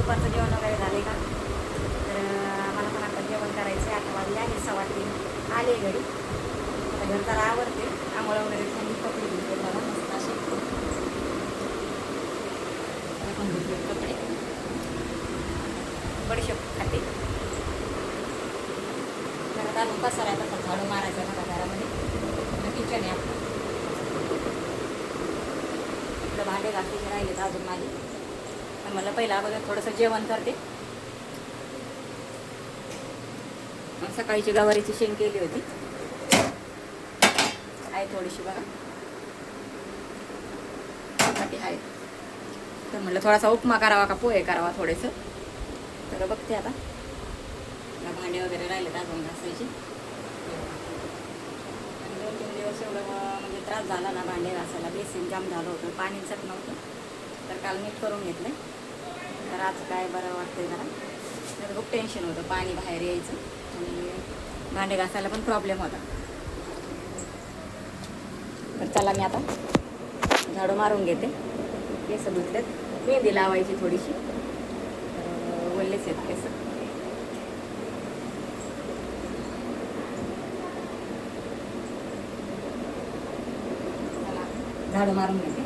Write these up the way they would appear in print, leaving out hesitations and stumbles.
दुपारचं जेवण वगैरे झाले का? तर आम्हाला पण आता जेवण करायचं आहे. 8 वाजले आहे, 2:15 आले घरी. आता घर जरा आवडते, आंघोळ वगैरे थंडी कपडे धुतले मला मस्त असे. आपण धुतले कपडे, बडीशेप खाते. घरात अजून पसारा आहे, तसा झाडू मारायचा मला घरामध्ये. किचन आहे आपलं. आपलं भांडे घासायचे राहिलेत अजून माझे, पण मला पहिला अगोदर थोडंसं जेवण करते. सकाळीची गवारीची शेंग केली होती, आहे थोडीशी बघा, चपाती आहे. तर म्हटलं थोडासा उपमा करावा का पोहे करावा थोडेसं. तर बघते आता. भांडे वगैरे राहिलेत अजून घासायची. 2-3 दिवस एवढं म्हणजे त्रास झाला ना भांडे घासायला, बेसिन जाम झालं होतं, पाणी चट नव्हतं. तर काल नीट करून घेतलं. तर आज काय बरं वाटतंय जरा. तर खूप टेन्शन होतं, पाणी बाहेर यायचं आणि भांडे घासायला पण प्रॉब्लेम होता. तर चला मी आता झाडू मारून घेते. केस धुतलेत, मेहंदी लावायची थोडीशी, तर ओलेच आहेत केस. झाडू मारून घेते.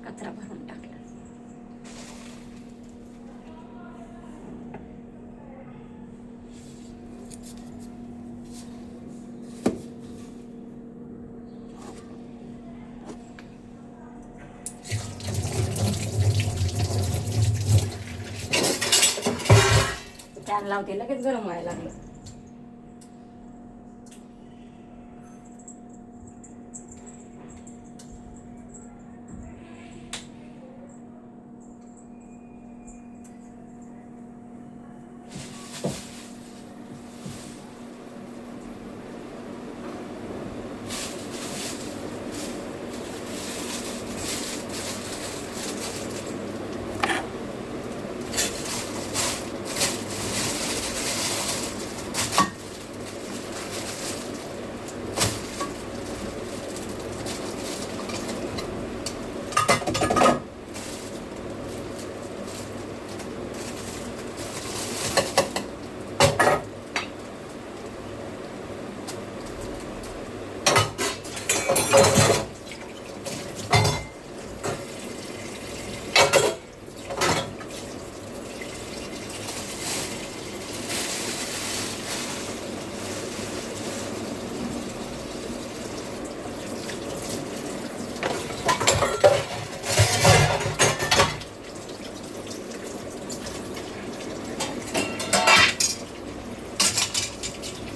कचरा भरून टाकला. फॅन लावते, लगेच गरम व्हायला लागलं.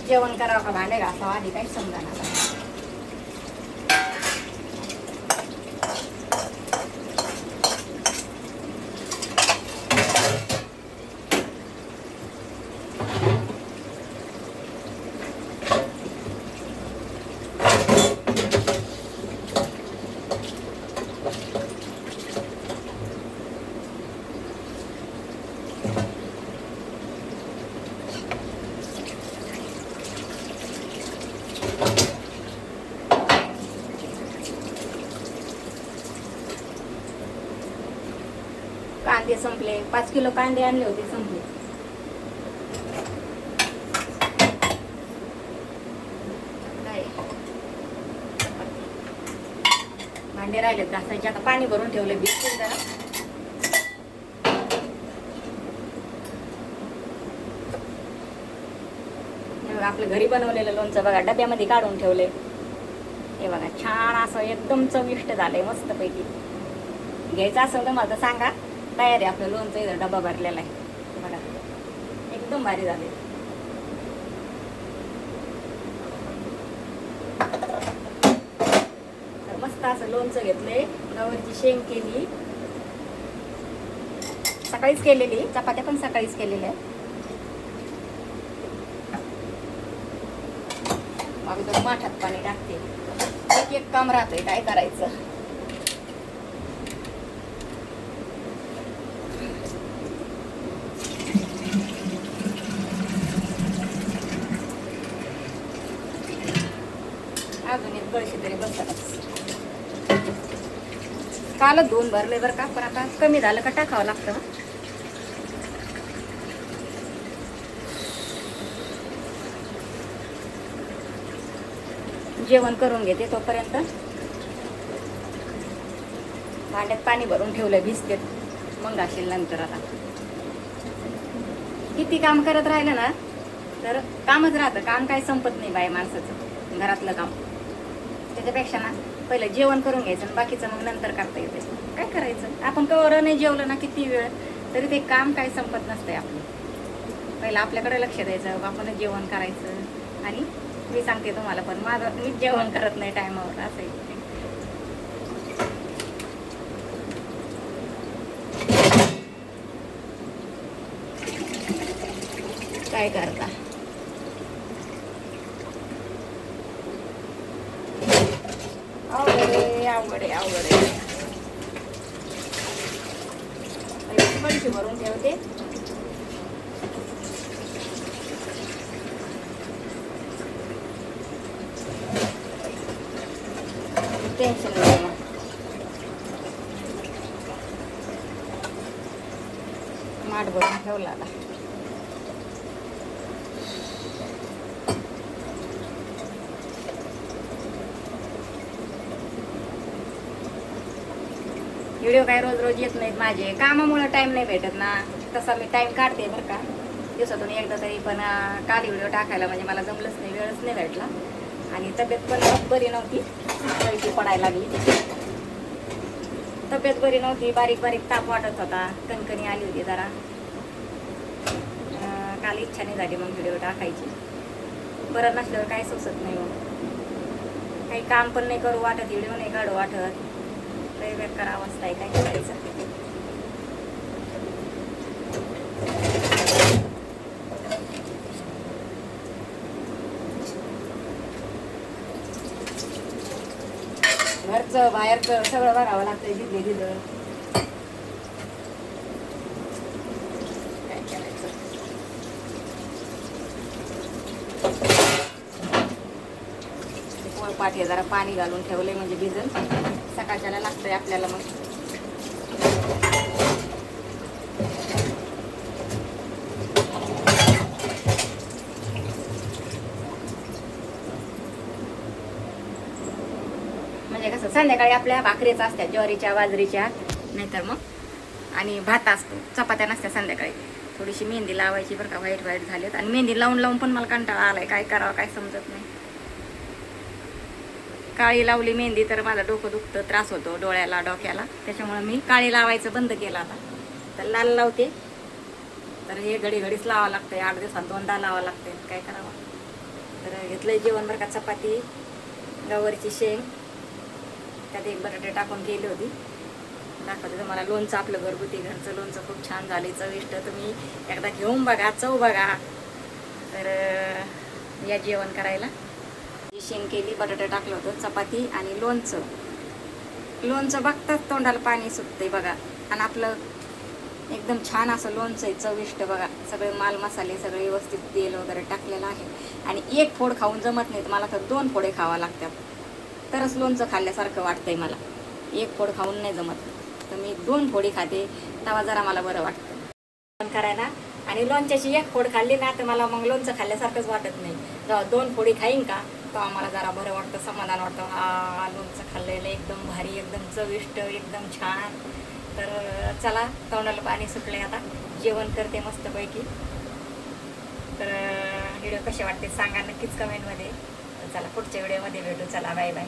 जेवण करावं का भांडे घासावं आधी काही समजाणार. कांदे संपले, 5 किलो कांदे आणले होते, संपले. भांडे राहिलेत घासायचे, आता पाणी भरून ठेवले बिस्किट जरा. आपलं घरी बनवलेलं लोणचं बघा डब्यामध्ये काढून ठेवले. हे बघा छान असं एकदम चविष्ट झालंय मस्तपैकी. घ्यायचं असेल तर मला सांगा, तयार आहे आपलं लोणचं. इथं डबा भरलेला आहे बघा, एकदम भारी झाले. मस्त असं लोणचं घेतलंय. फ्लावरची शेंग केली, सकाळीच केलेली. चपात्या पण सकाळीच केलेल्या आहेत. अगोदर माठात पाणी टाकते. एक एक काम राहतंय, काय करायचं. अजून एक कळशी तरी बसतातच. कालच धुवून भरले बरं का, पण आता कमी झालं का टाकावं लागतं. जेवण करून घेते तोपर्यंत. भांड्यात पाणी भरून ठेवलंय, भिजते, मग घाशील नंतर. आता किती काम करत राहिलं ना तर कामच राहतं. काम काय संपत नाही बाय माणसाचं, घरातलं काम. त्याच्यापेक्षा ना पहिलं जेवण करून घ्यायचं, बाकीचं मग नंतर करता येते. काय करायचं, आपण कवर नाही जेवलं ना किती वेळ तरी ते काम काय संपत नसतंय आपलं. पहिलं आपल्याकडे लक्ष द्यायचं, आपणच जेवण करायचं. आणि मी सांगते तुम्हाला, पण माझं मी जेवण करत नाही टायमावर, असं आहे. काय करता, अवघड आहे. कळशी भरून ठेवते. टेन्शन नाही मग. माठ भरून ठेवला आता. व्हिडिओ काय रोज रोज येत नाहीत माझे, कामामुळे टाइम नाही भेटत ना. तसा मी टाइम काढते बरं का, दिवसातून एकदा तरी. पण काल व्हिडिओ टाकायला म्हणजे मला जमलंच नाही, वेळच नाही भेटला. आणि तब्येत पण बरी नव्हती, पैसे पडायला लागली. तब्येत बरी नव्हती, बारीक बारीक ताप वाटत होता, कणकणी आली होती जरा. काल इच्छा नाही झाली मग व्हिडिओ टाकायची. बरं नसल्यावर काही सुचत नाही, मग काही काम पण नाही करू वाटत, व्हिडिओ नाही काढू वाटत. लय बेकार अवस्था आहे, काय करायचं. घरचं बाहेरचं सगळं बघावं लागतंय, जिथले तिथं. काय करायचं. पोळपाट हे जरा पाणी घालून ठेवलंय म्हणजे भिजल, सकाळच्याला लागतंय आपल्याला. मग म्हणजे कसं संध्याकाळी आपल्या भाकरीच असतात, ज्वारीच्या बाजरीच्या, नाहीतर मग आणि भात असतो. चपात्या नसत्या संध्याकाळी. थोडीशी मेहंदी लावायची बरं का, व्हाईट झालेत. आणि मेहंदी लावून लावून पण मला कंटाळा आलाय, काय करावं काय समजत नाही. काळी लावली मेहंदी तर माझं डोकं दुखतं, त्रास होतो डोळ्याला डोक्याला. त्याच्यामुळे मी काळी लावायचं बंद केलं आता. तर लाल लावते. तर हे घडी घडीच लावावं लागतंय, 8 दिवसात 2दा लावावं लागते. काय करावं. तर घेतलं जेवण बरं का, चपाती, गवारीची शेंग, त्यात एक बटाटे टाकून केली होती. दाखवते तुम्हाला लोणचं, आपलं घरगुती घरचं लोणचं खूप छान झाले, चविष्ट. तुम्ही एकदा घेऊन बघा, चव बघा. तर या जेवण करायला. शेंग केली, बटाटे टाकलं होतं, चपाती आणि लोणचं. लोणचं बघताच तोंडाला पाणी सुटते बघा. आणि आपलं एकदम छान असं लोणचं आहे, चविष्ट बघा. सगळे माल मसाले सगळे व्यवस्थित तेल वगैरे टाकलेलं आहे. आणि एक फोड खाऊन जमत नाही, मला तर 2 फोडे खावा लागतात, तरच लोणचं खाल्ल्यासारखं वाटतंय मला. एक फोड खाऊन नाही जमत, तर मी 2 फोडी खाते, तेव्हा जरा मला बरं वाटतं करायला. आणि लोणच्याची एक फोड खाल्ली ना तर मला मग लोणचं खाल्ल्यासारखंच वाटत नाही. जेव्हा 2 फोडी खाईन का तेव्हा मला जरा बरं वाटतं, समाधान वाटतं. हा लोणचं खाल्लेलं एकदम भारी, एकदम चविष्ट, एकदम छान. तर चला, तोंडाला पाणी सुटले, आता जेवण करते मस्तपैकी. तर व्हिडिओ कसे वाटते सांगा नक्कीच कमेंटमध्ये. चला पुढच्या व्हिडिओमध्ये भेटू. चला बाय बाय.